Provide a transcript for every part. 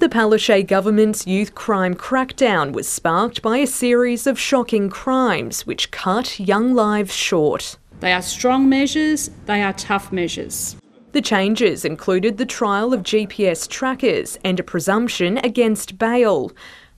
The Palaszczuk government's youth crime crackdown was sparked by a series of shocking crimes which cut young lives short. They are strong measures, they are tough measures. The changes included the trial of GPS trackers and a presumption against bail.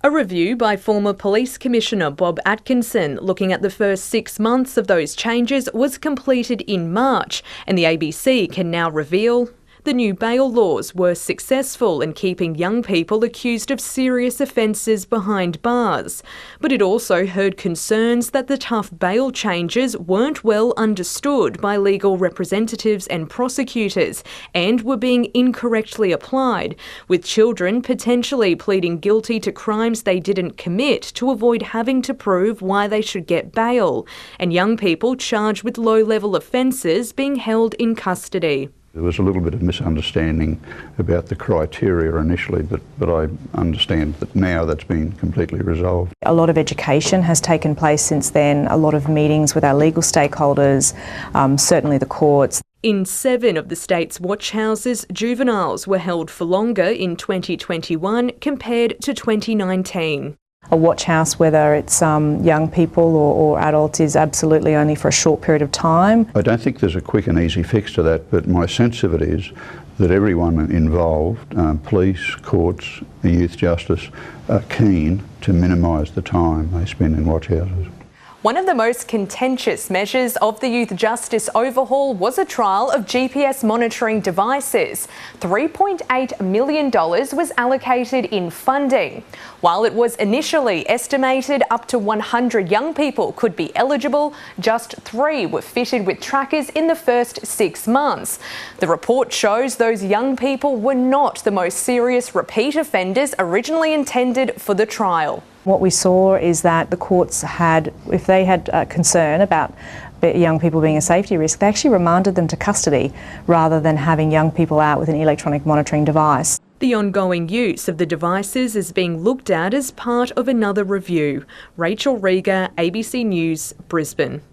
A review by former Police Commissioner Bob Atkinson looking at the first 6 months of those changes was completed in March, and the ABC can now reveal the new bail laws were successful in keeping young people accused of serious offences behind bars. But it also heard concerns that the tough bail changes weren't well understood by legal representatives and prosecutors and were being incorrectly applied, with children potentially pleading guilty to crimes they didn't commit to avoid having to prove why they should get bail, and young people charged with low-level offences being held in custody. There was a little bit of misunderstanding about the criteria initially, but I understand that now that's been completely resolved. A lot of education has taken place since then, a lot of meetings with our legal stakeholders, certainly the courts. In 7 of the state's watch houses, juveniles were held for longer in 2021 compared to 2019. A watch house, whether it's young people or adults, is absolutely only for a short period of time. I don't think there's a quick and easy fix to that, but my sense of it is that everyone involved, police, courts, the youth justice, are keen to minimise the time they spend in watch houses. One of the most contentious measures of the youth justice overhaul was a trial of GPS monitoring devices. $3.8 million was allocated in funding. While it was initially estimated up to 100 young people could be eligible, just 3 were fitted with trackers in the first 6 months. The report shows those young people were not the most serious repeat offenders originally intended for the trial. What we saw is that the courts had, if they had concern about young people being a safety risk, they actually remanded them to custody rather than having young people out with an electronic monitoring device. The ongoing use of the devices is being looked at as part of another review. Rachel Rieger, ABC News, Brisbane.